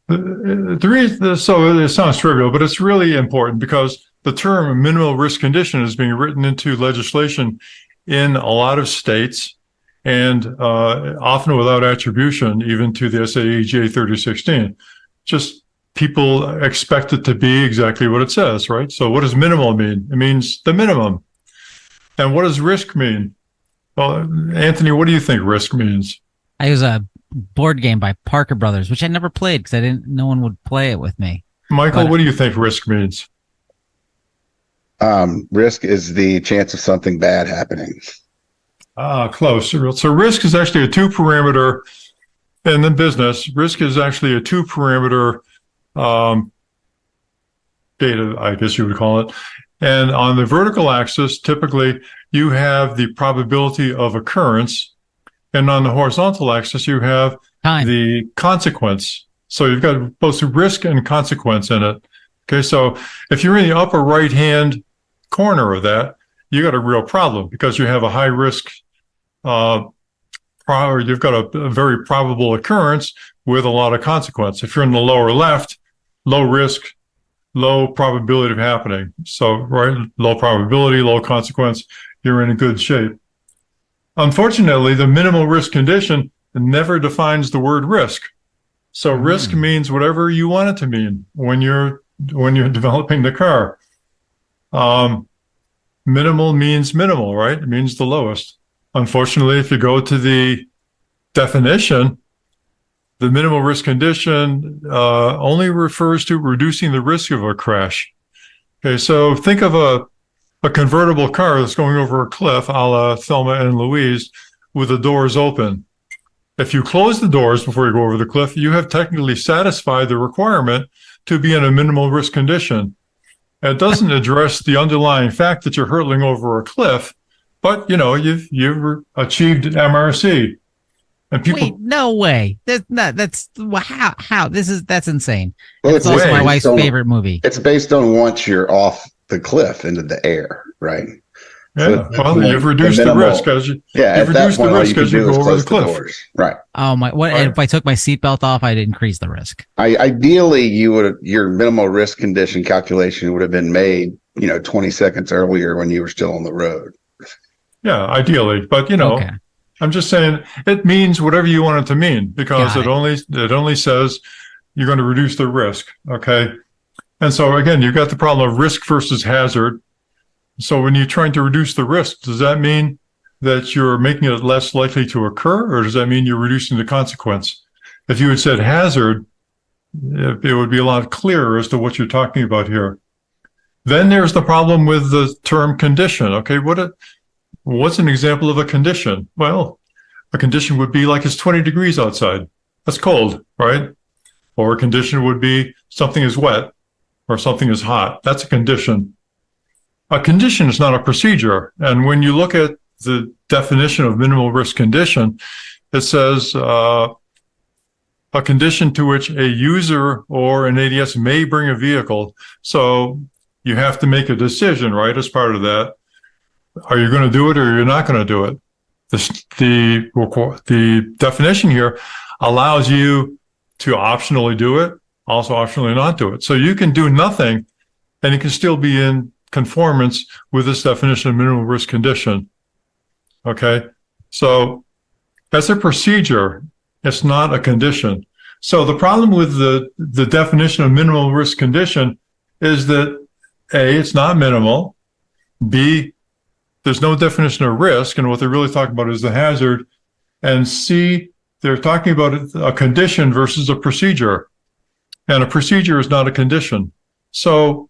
the reason, so it sounds trivial, but it's really important because the term minimal risk condition is being written into legislation in a lot of states and often without attribution, even to the SAE J3016. Just people expect it to be exactly what it says, right? So what does minimal mean? It means the minimum. And what does risk mean? Well, Anthony, what do you think risk means? I use a board game by Parker Brothers, which I never played because no one would play it with me. Michael, But what do you think risk means? Risk is the chance of something bad happening. Close. So risk is actually a two-parameter, in the business, risk is actually a two-parameter data, I guess you would call it. And on the vertical axis, typically you have the probability of occurrence. And on the horizontal axis, you have time. the consequence. So you've got both risk and consequence in it. Okay, so if you're in the upper right-hand corner of that, you got a real problem because you have a high risk, you've got a very probable occurrence with a lot of consequence. If you're in the lower left, low risk, low probability of happening. So, right, low probability, low consequence, you're in a good shape. Unfortunately, the minimal risk condition never defines the word risk. So risk means whatever you want it to mean when you're developing the car. Minimal means minimal, right? It means the lowest. Unfortunately, if you go to the definition, the minimal risk condition only refers to reducing the risk of a crash. Okay, so think of a convertible car that's going over a cliff, a la Thelma and Louise, with the doors open. If you close the doors before you go over the cliff, you have technically satisfied the requirement to be in a minimal risk condition. It doesn't address the underlying fact that you're hurtling over a cliff, but you've achieved MRC. And people, wait, no way. That's insane. Well, It's also my wife's favorite movie. It's based on once you're off the cliff into the air, right? Yeah, So well, you've reduced the risk as you reduce the risk as you go over the cliff. Right. Oh my! What Right. if I took my seatbelt off? I'd increase the risk. Ideally, your minimal risk condition calculation would have been made, 20 seconds earlier when you were still on the road. Yeah, ideally, but Okay. I'm just saying it means whatever you want it to mean because Got it only says you're going to reduce the risk. Okay, and so again, you've got the problem of risk versus hazard. So when you're trying to reduce the risk, does that mean that you're making it less likely to occur, or does that mean you're reducing the consequence? If you had said hazard, it would be a lot clearer as to what you're talking about here. Then there's the problem with the term condition. Okay, what's an example of a condition? Well, a condition would be like it's 20 degrees outside. That's cold, right? Or a condition would be something is wet or something is hot. That's a condition. A condition is not a procedure. And when you look at the definition of minimal risk condition, it says a condition to which a user or an ADS may bring a vehicle. So you have to make a decision, right, as part of that. Are you going to do it or you're not going to do it? The definition here allows you to optionally do it, also optionally not do it. So you can do nothing and it can still be in conformance with this definition of minimal risk condition. Okay, so that's a procedure. It's not a condition. So the problem with the definition of minimal risk condition is that A, it's not minimal. B, there's no definition of risk, and what they're really talking about is the hazard. And C, they're talking about a condition versus a procedure. And a procedure is not a condition. So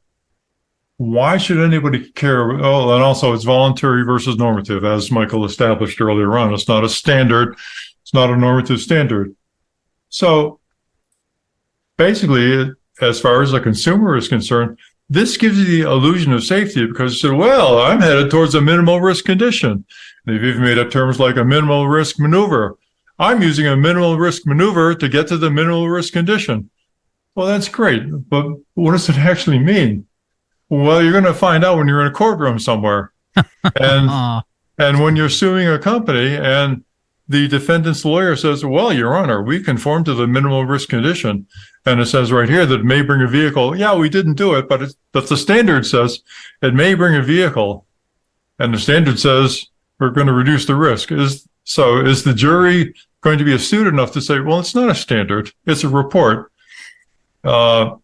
why should anybody care? Oh, and also it's voluntary versus normative, as Michael established earlier on. It's not a standard. It's not a normative standard. So basically, as far as the consumer is concerned, this gives you the illusion of safety because you say, well, I'm headed towards a minimal risk condition. They've even made up terms like a minimal risk maneuver. I'm using a minimal risk maneuver to get to the minimal risk condition. Well, that's great. But what does it actually mean? Well, you're going to find out when you're in a courtroom somewhere. And when you're suing a company and the defendant's lawyer says, well, Your Honor, we conform to the minimal risk condition. And it says right here that it may bring a vehicle. Yeah, we didn't do it, but the standard says it may bring a vehicle. And the standard says we're going to reduce the risk. Is the jury going to be astute enough to say, well, it's not a standard, it's a report. And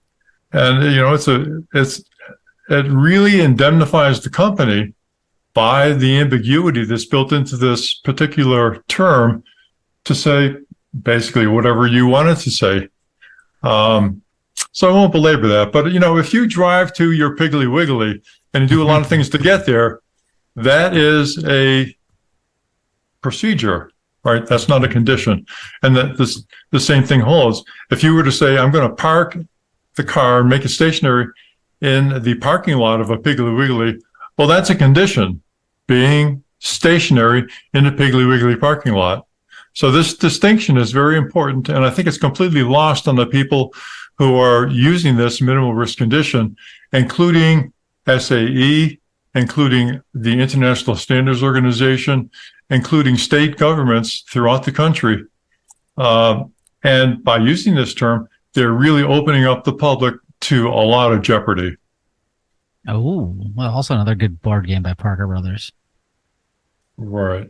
it really indemnifies the company by the ambiguity that's built into this particular term to say basically whatever you wanted to say. So I won't belabor that. But, if you drive to your Piggly Wiggly and you do a lot of things to get there, that is a procedure, right? That's not a condition. And the same thing holds. If you were to say, I'm going to park the car, make it stationary in the parking lot of a Piggly Wiggly, well, that's a condition, being stationary in the Piggly Wiggly parking lot. So this distinction is very important, and I think it's completely lost on the people who are using this minimal risk condition, including SAE, including the International Standards Organization, including state governments throughout the country. And by using this term, they're really opening up the public to a lot of jeopardy. Oh, well, also another good board game by Parker Brothers. Right.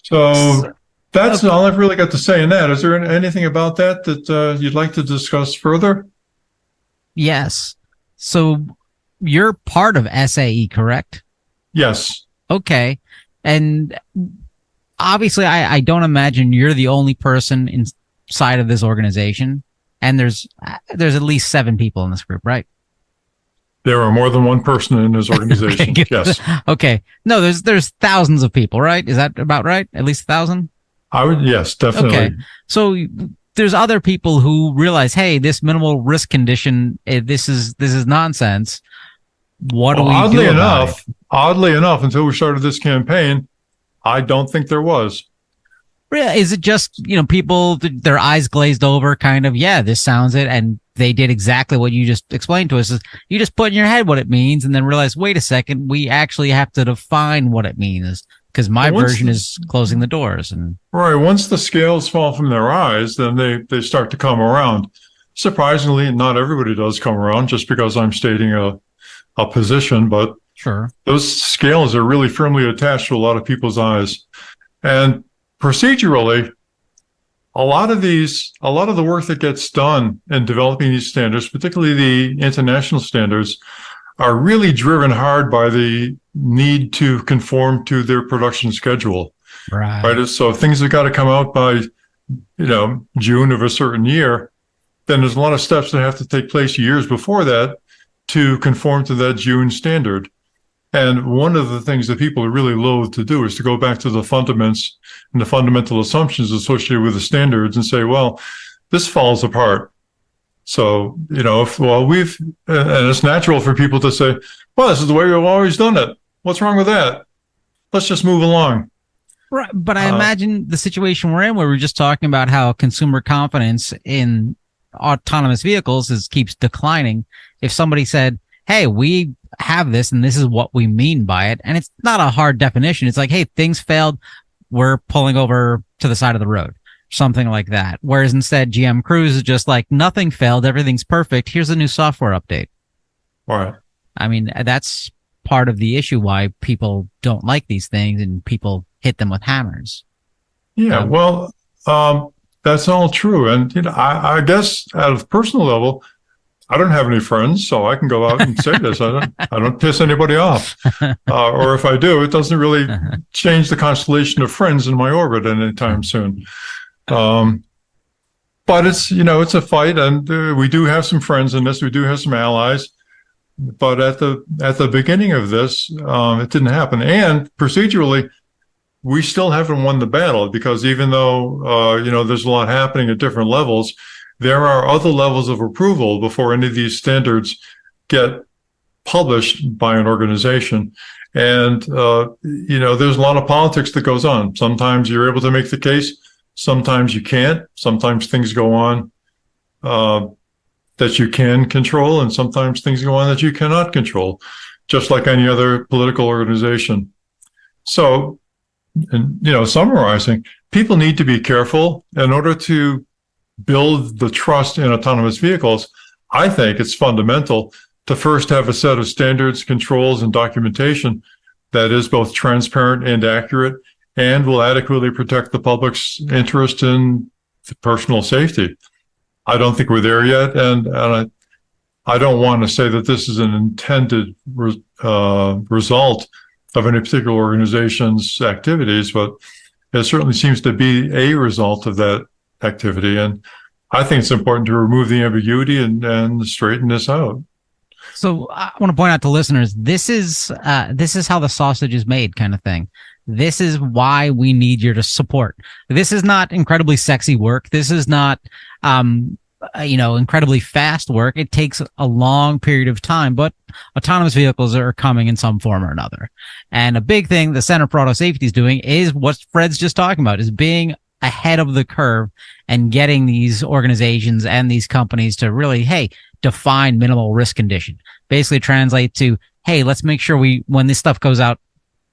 So that's all I've really got to say in that. Is there anything about that you'd like to discuss further? Yes. So you're part of SAE, correct? Yes. Okay. And obviously, I don't imagine you're the only person inside of this organization. And there's at least 7 people in this group, right? There are more than one person in this organization. Okay, yes. Okay. No, there's thousands of people, right? Is that about right? At least 1,000? Yes, definitely. Okay. So there's other people who realize, hey, this minimal risk condition, this is nonsense. What do we do about it? Oddly enough, until we started this campaign, I don't think there was. Is it just, people, their eyes glazed over, kind of, yeah, this sounds it, and they did exactly what you just explained to us. Is you just put in your head what it means and then realize, wait a second, we actually have to define what it means, because my version is closing the doors. And right, once the scales fall from their eyes, then they start to come around. Surprisingly, not everybody does come around just because I'm stating a position, but sure, those scales are really firmly attached to a lot of people's eyes. And procedurally, a lot of the work that gets done in developing these standards, particularly the international standards, are really driven hard by the need to conform to their production schedule. Right. So things have got to come out by, June of a certain year. Then there's a lot of steps that have to take place years before that to conform to that June standard. And one of the things that people are really loath to do is to go back to the fundaments and the fundamental assumptions associated with the standards and say, well, this falls apart. So, and it's natural for people to say, well, this is the way we've always done it. What's wrong with that? Let's just move along. Right. But I imagine the situation we're in, where we're just talking about how consumer confidence in autonomous vehicles keeps declining. If somebody said, hey, we have this and this is what we mean by it, and it's not a hard definition. It's like, hey, things failed, we're pulling over to the side of the road, something like that. Whereas instead, GM Cruise is just like, nothing failed, everything's perfect, here's a new software update. All right. I mean, that's part of the issue why people don't like these things and people hit them with hammers. Yeah, that's all true. And I guess at a personal level, I don't have any friends, so I can go out and say this. I don't piss anybody off. Or if I do, it doesn't really change the constellation of friends in my orbit anytime soon. But it's a fight, and we do have some friends in this. We do have some allies. But at the beginning of this, it didn't happen. And procedurally, we still haven't won the battle, because even though there's a lot happening at different levels, there are other levels of approval before any of these standards get published by an organization. And, there's a lot of politics that goes on. Sometimes you're able to make the case. Sometimes you can't. Sometimes things go on that you can control, and sometimes things go on that you cannot control, just like any other political organization. So, summarizing, people need to be careful in order to build the trust in autonomous vehicles. I think it's fundamental to first have a set of standards, controls, and documentation that is both transparent and accurate and will adequately protect the public's interest in personal safety. I don't think we're there yet, and I don't want to say that this is an intended result of any particular organization's activities, but it certainly seems to be a result of that activity. And I think it's important to remove the ambiguity and straighten this out. So I want to point out to listeners, this is how the sausage is made, kind of thing. This is why we need your support. This is not incredibly sexy work. This is not, incredibly fast work. It takes a long period of time, but autonomous vehicles are coming in some form or another. And a big thing the Center for Auto Safety is doing is what Fred's just talking about, is being ahead of the curve and getting these organizations and these companies to really, hey, define minimal risk condition. Basically translate to, hey, let's make sure when this stuff goes out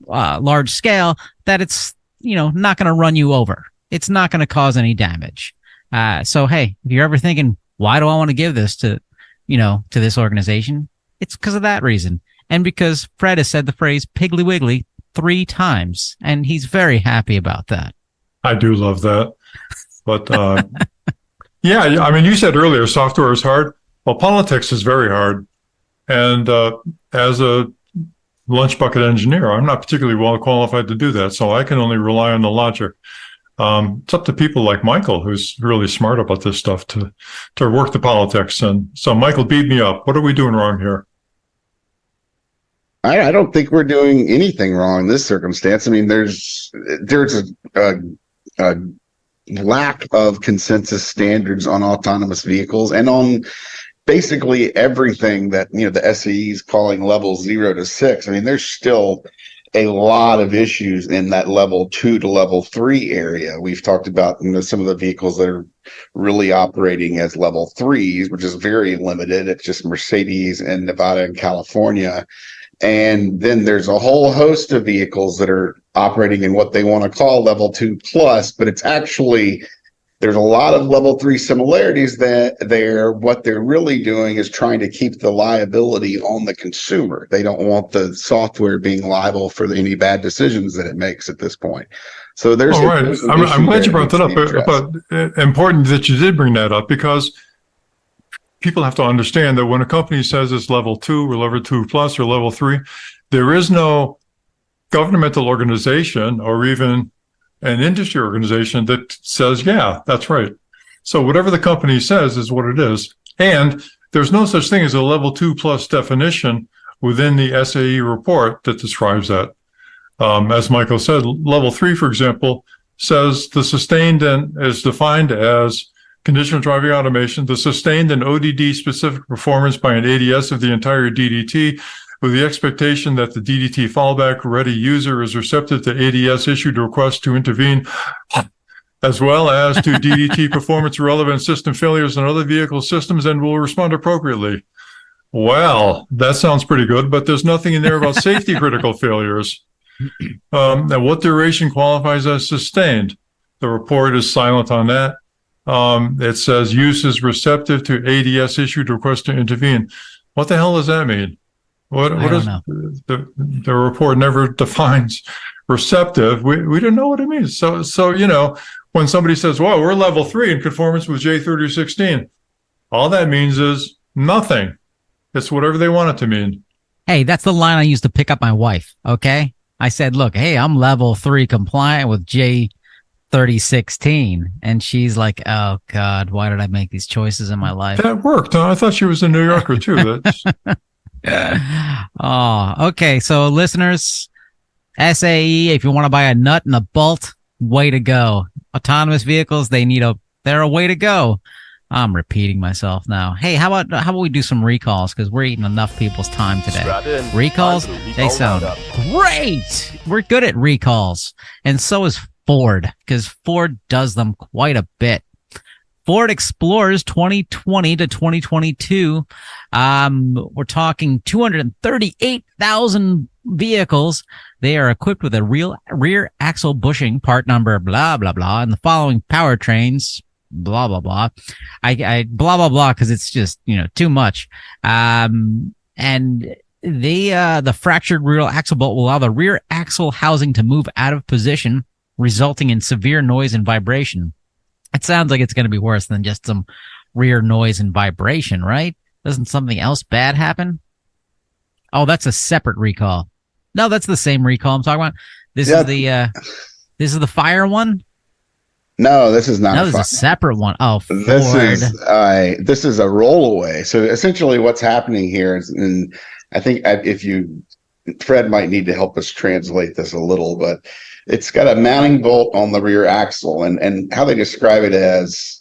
large scale, that it's, not going to run you over. It's not going to cause any damage. So, hey, if you're ever thinking, why do I want to give this to this organization? It's because of that reason. And because Fred has said the phrase Piggly Wiggly 3 times, and he's very happy about that. I do love that. But yeah, I mean, you said earlier, software is hard. Well, politics is very hard. And as a lunch bucket engineer, I'm not particularly well qualified to do that. So I can only rely on the logic. It's up to people like Michael, who's really smart about this stuff, to work the politics. And so, Michael, beat me up. What are we doing wrong here? I don't think we're doing anything wrong in this circumstance. I mean, there's a lack of consensus standards on autonomous vehicles and on basically everything that, the SAE is calling level 0 to 6. I mean, there's still a lot of issues in that level 2 to level 3 area. We've talked about some of the vehicles that are really operating as level 3s, which is very limited. It's just Mercedes in Nevada and California. And then there's a whole host of vehicles that are operating in what they want to call level 2 plus, but it's actually, there's a lot of level 3 similarities that what they're really doing is trying to keep the liability on the consumer. They don't want the software being liable for any bad decisions that it makes at this point. So there's all right. I'm glad you brought that up, but important that you did bring that up, because people have to understand that when a company says it's level 2 or level 2 plus or level 3, there is no governmental organization or even an industry organization that says, yeah, that's right. So whatever the company says is what it is. And there's no such thing as a level 2 plus definition within the SAE report that describes that. As Michael said, level 3, for example, says the sustained and is defined as conditional driving automation, the sustained and ODD specific performance by an ADS of the entire DDT, with the expectation that the DDT fallback ready user is receptive to ADS issued requests to intervene, as well as to DDT performance relevant system failures and other vehicle systems, and will respond appropriately. Well, that sounds pretty good, but there's nothing in there about safety critical failures. And what duration qualifies as sustained? The report is silent on that. It says use is receptive to ADS issued request to intervene. What the hell does that mean? What is the report never defines receptive. We don't know what it means. So when somebody says, well, we're level 3 in conformance with J3016, all that means is nothing. It's whatever they want it to mean. Hey, that's the line I used to pick up my wife. Okay. I said, look, hey, I'm level 3 compliant with J3016. And she's like, oh God, why did I make these choices in my life? That worked. Huh? I thought she was a New Yorker too. Oh, okay. So listeners, SAE, if you want to buy a nut and a bolt, way to go. Autonomous vehicles, they're a way to go. I'm repeating myself now. Hey, how about we do some recalls, because we're eating enough people's time today. Recalls, they sound great. We're good at recalls. And so is Ford, because Ford does them quite a bit. Ford Explorers 2020 to 2022. We're talking 238,000 vehicles. They are equipped with a rear axle bushing, part number, blah, blah, blah, and the following powertrains, blah, blah, blah. I blah, blah, blah, because it's just, too much. And the fractured rear axle bolt will allow the rear axle housing to move out of position, resulting in severe noise and vibration. It sounds like it's going to be worse than just some rear noise and vibration, right? Doesn't something else bad happen? Oh, that's a separate recall. No, that's the same recall I'm talking about. This is the fire one. No, this is not. No, there's a separate one. Oh, Ford. This is a rollaway. So essentially, what's happening here is, and I think Fred might need to help us translate this a little, but it's got a mounting bolt on the rear axle, and how they describe it as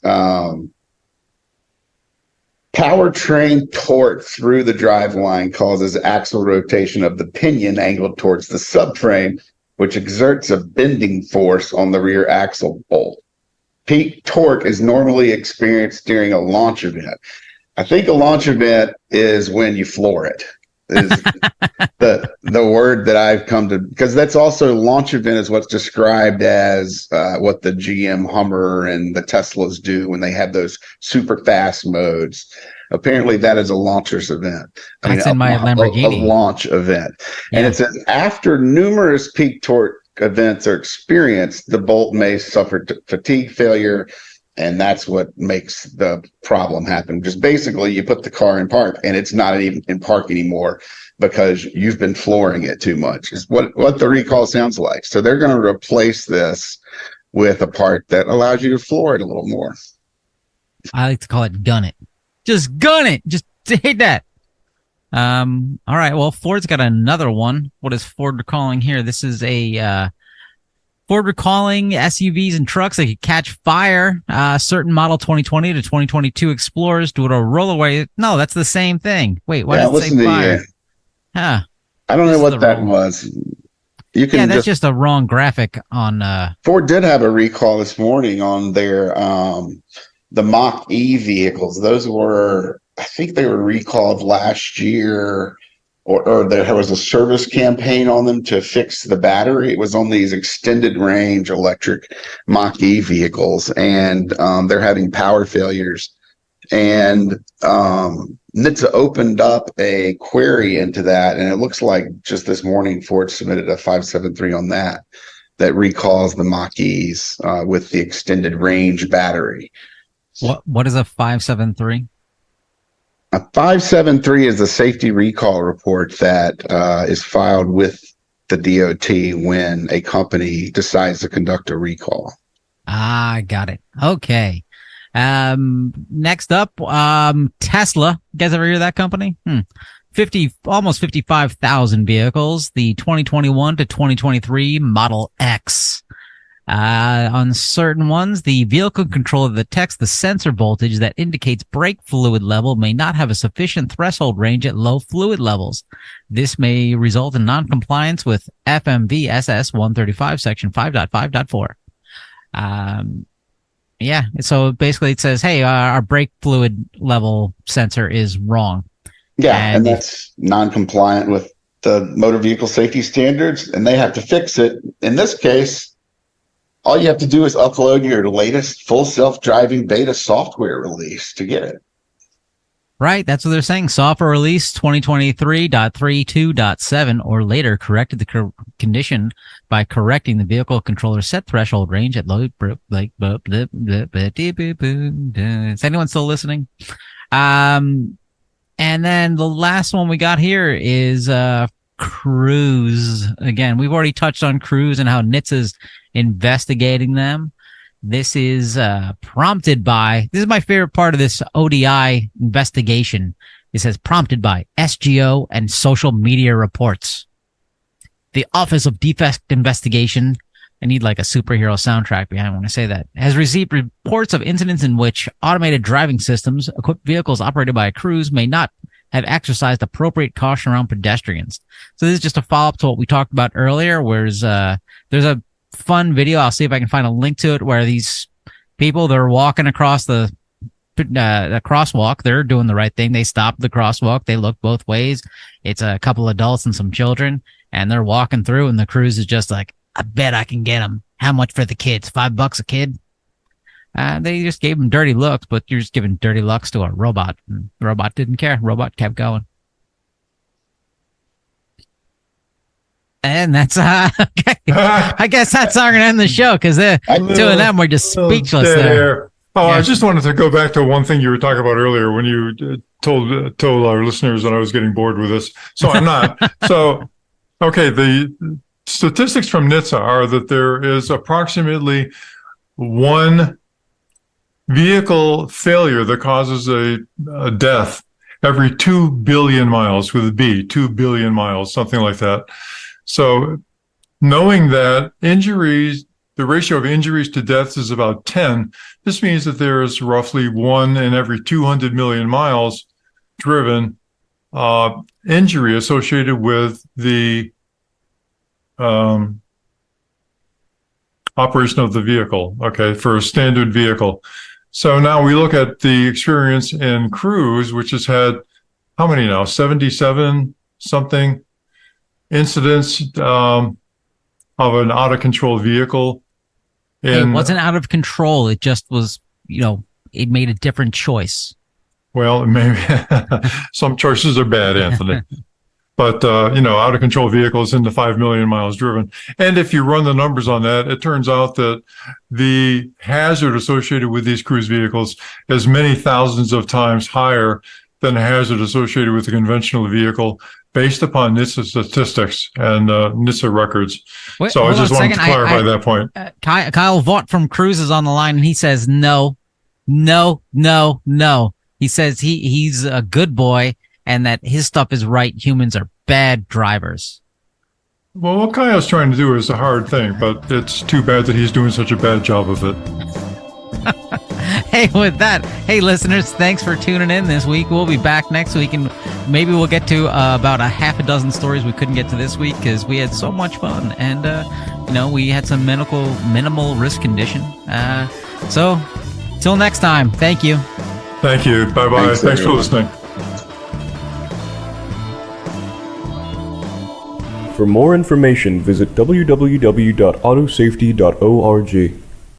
powertrain torque through the driveline causes axle rotation of the pinion angled towards the subframe, which exerts a bending force on the rear axle bolt. Peak torque is normally experienced during a launch event. I think a launch event is when you floor it. Is the word that I've come to, because that's also launch event is what's described as what the GM Hummer and the Teslas do when they have those super fast modes. Apparently, that is a launcher's event. That's in my Lamborghini. A launch event, yeah. And it says after numerous peak torque events are experienced, the bolt may suffer fatigue failure, and that's what makes the problem happen. Just basically, you put the car in park, and it's not even in park anymore because you've been flooring it too much. Is what the recall sounds like. So they're going to replace this with a part that allows you to floor it a little more. I like to call it gun it. Just gun it. Just hit that. All right. Well, Ford's got another one. What is Ford recalling here? This is a Ford recalling SUVs and trucks that could catch fire. Certain model 2020 to 2022 Explorers do it a rollaway. No, that's the same thing. Wait, why does it say fire? Huh. I don't know what that was. You can that's just a wrong graphic on. Ford did have a recall this morning on their the Mach-E vehicles. Those were, I think they were recalled last year, or there was a service campaign on them to fix the battery. It was on these extended range electric Mach-E vehicles, and they're having power failures. And NHTSA opened up a query into that, and it looks like just this morning Ford submitted a 573 on that recalls the Mach-E's with the extended range battery. What is a 573? A 573 is a safety recall report that is filed with the DOT when a company decides to conduct a recall. Ah, got it. Okay. Next up, Tesla. You guys ever hear of that company? Almost 55,000 vehicles. The 2021 to 2023 Model X. On certain ones, the vehicle controller detects the sensor voltage that indicates brake fluid level may not have a sufficient threshold range at low fluid levels. This may result in non-compliance with FMVSS 135 section 5.5.4. Yeah, so basically it says, hey, our brake fluid level sensor is wrong. Yeah, and that's non-compliant with the motor vehicle safety standards, and they have to fix it. In this case, all you have to do is upload your latest full self-driving beta software release to get it. Right, that's what they're saying. Software release 2023.32.7 or later corrected the condition by correcting the vehicle controller set threshold range at low. Is anyone still listening? And then the last one we got here is Cruise. Again, we've already touched on Cruise and how NHTSA is investigating them. This is prompted by, this is my favorite part of this ODI investigation. It says prompted by SGO and social media reports. The Office of Defect Investigation, I need like a superhero soundtrack behind when I say that, has received reports of incidents in which automated driving systems, equipped vehicles operated by a Cruise may not have exercised appropriate caution around pedestrians. So this is just a follow-up to what we talked about earlier, whereas there's a fun video. I'll see if I can find a link to it where these people, they're walking across the crosswalk. They're doing the right thing. They stop the crosswalk. They look both ways. It's a couple adults and some children, and they're walking through, and the Cruise is just like, I bet I can get them. How much for the kids? $5 a kid? They just gave them dirty looks, but you're just giving dirty looks to a robot. And the robot didn't care. Robot kept going. And that's okay. I guess that's how we're gonna end the show because two of them were just speechless there. Oh, Yeah. I just wanted to go back to one thing you were talking about earlier when you told our listeners that I was getting bored with this. So I'm not. So, okay, the statistics from NHTSA are that there is approximately one vehicle failure that causes a death every 2 billion miles with a B, 2 billion miles, something like that. So knowing that injuries, the ratio of injuries to deaths is about 10, this means that there is roughly one in every 200 million miles driven injury associated with the operation of the vehicle, okay, for a standard vehicle. So now we look at the experience in Cruise, which has had how many now? 77 something incidents of an out of control vehicle. It wasn't out of control. It just was, it made a different choice. Well, maybe some choices are bad, Anthony. But, out of control vehicles into 5 million miles driven. And if you run the numbers on that, it turns out that the hazard associated with these cruise vehicles is many thousands of times higher than the hazard associated with a conventional vehicle based upon NHTSA statistics and NHTSA records. So I just wanted to clarify that point. Kyle Vaught from Cruise is on the line, and he says, no. He says he's a good boy, and that his stuff is right. Humans are bad drivers. Well, what Kyle's trying to do is a hard thing, but it's too bad that he's doing such a bad job of it. Hey, with that, hey, listeners, thanks for tuning in this week. We'll be back next week, and maybe we'll get to about a half a dozen stories we couldn't get to this week because we had so much fun, and, we had some minimal risk condition. So, till next time, thank you. Thank you. Bye-bye. Thanks for listening. For more information, visit www.autosafety.org.